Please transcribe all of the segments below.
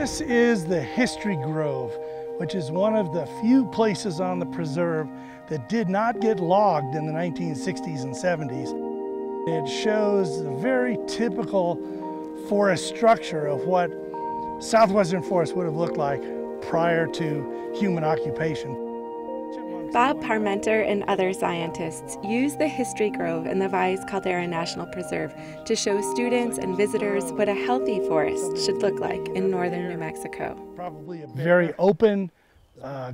This is the History Grove, which is one of the few places on the preserve that did not get logged in the 1960s and 70s. It shows a very typical forest structure of what southwestern forest would have looked like prior to human occupation. Bob Parmenter and other scientists use the History Grove in the Valles Caldera National Preserve to show students and visitors what a healthy forest should look like in northern New Mexico. Probably a very open,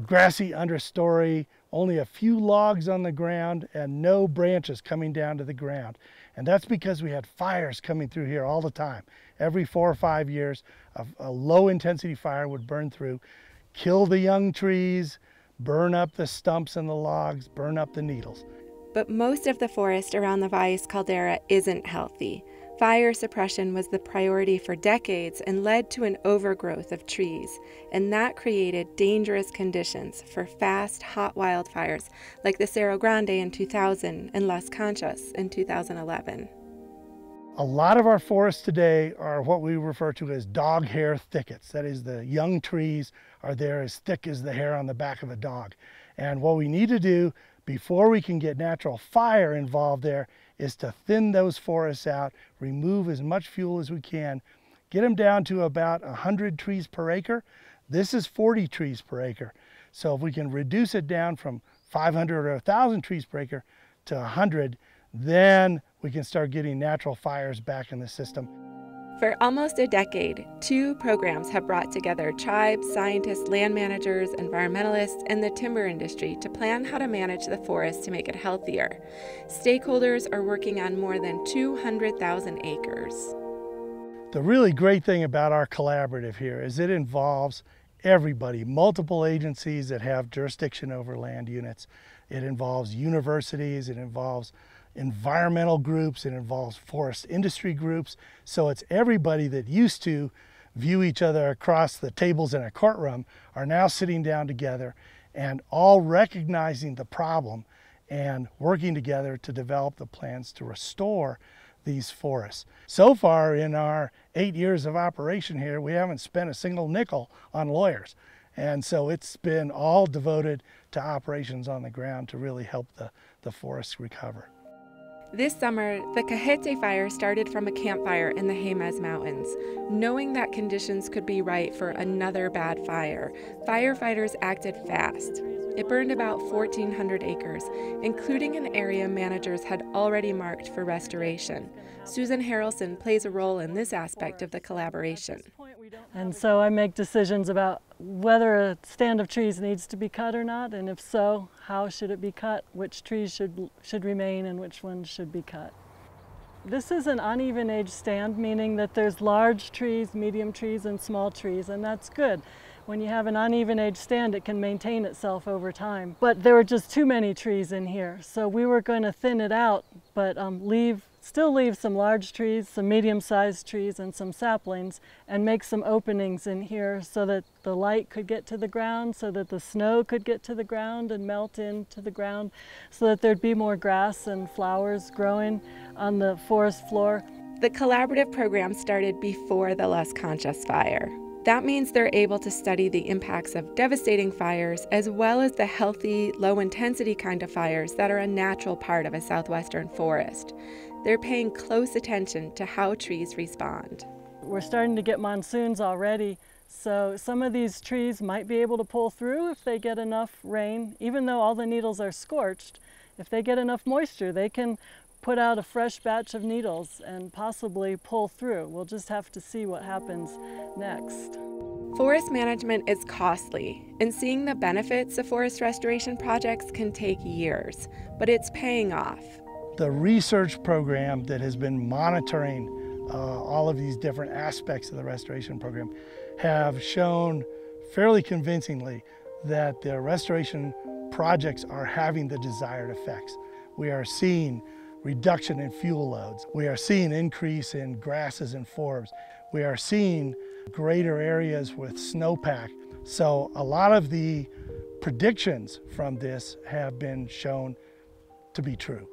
grassy understory, only a few logs on the ground and no branches coming down to the ground. And that's because we had fires coming through here all the time. Every 4 or 5 years, a low intensity fire would burn through, kill the young trees, burn up the stumps and the logs, burn up the needles. But most of the forest around the Valles Caldera isn't healthy. Fire suppression was the priority for decades and led to an overgrowth of trees, and that created dangerous conditions for fast, hot wildfires like the Cerro Grande in 2000 and Las Conchas in 2011. A lot of our forests today are what we refer to as dog hair thickets. That is, the young trees are there as thick as the hair on the back of a dog. And what we need to do before we can get natural fire involved there is to thin those forests out, remove as much fuel as we can, get them down to about 100 trees per acre. This is 40 trees per acre. So if we can reduce it down from 500 or 1,000 trees per acre to 100, then we can start getting natural fires back in the system. For almost a decade, 2 programs have brought together tribes, scientists, land managers, environmentalists, and the timber industry to plan how to manage the forest to make it healthier. Stakeholders are working on more than 200,000 acres. The really great thing about our collaborative here is it involves everybody, multiple agencies that have jurisdiction over land units. It involves universities, it involves environmental groups, it involves forest industry groups. So it's everybody that used to view each other across the tables in a courtroom are now sitting down together and all recognizing the problem and working together to develop the plans to restore these forests. So far in our 8 years of operation here, we haven't spent a single nickel on lawyers. And so it's been all devoted to operations on the ground to really help the forests recover. This summer, the Cajete fire started from a campfire in the Jemez Mountains. Knowing that conditions could be right for another bad fire, firefighters acted fast. It burned about 1,400 acres, including an area managers had already marked for restoration. Susan Harrelson plays a role in this aspect of the collaboration. And so I make decisions about whether a stand of trees needs to be cut or not, and if so, how should it be cut, which trees should remain and which ones should be cut. This is an uneven age stand, meaning that there's large trees, medium trees, and small trees, and that's good. When you have an uneven age stand, it can maintain itself over time. But there were just too many trees in here, so we were going to thin it out, but still leave some large trees, some medium-sized trees, and some saplings, and make some openings in here so that the light could get to the ground, so that the snow could get to the ground and melt into the ground, so that there'd be more grass and flowers growing on the forest floor. The collaborative program started before the Las Conchas fire. That means they're able to study the impacts of devastating fires as well as the healthy, low-intensity kind of fires that are a natural part of a southwestern forest. They're paying close attention to how trees respond. We're starting to get monsoons already, so some of these trees might be able to pull through if they get enough rain. Even though all the needles are scorched, if they get enough moisture, they can put out a fresh batch of needles and possibly pull through. We'll just have to see what happens next. Forest management is costly, and seeing the benefits of forest restoration projects can take years, but it's paying off. The research program that has been monitoring all of these different aspects of the restoration program have shown fairly convincingly that the restoration projects are having the desired effects. We are seeing reduction in fuel loads. We are seeing increase in grasses and forbs. We are seeing greater areas with snowpack. So a lot of the predictions from this have been shown to be true.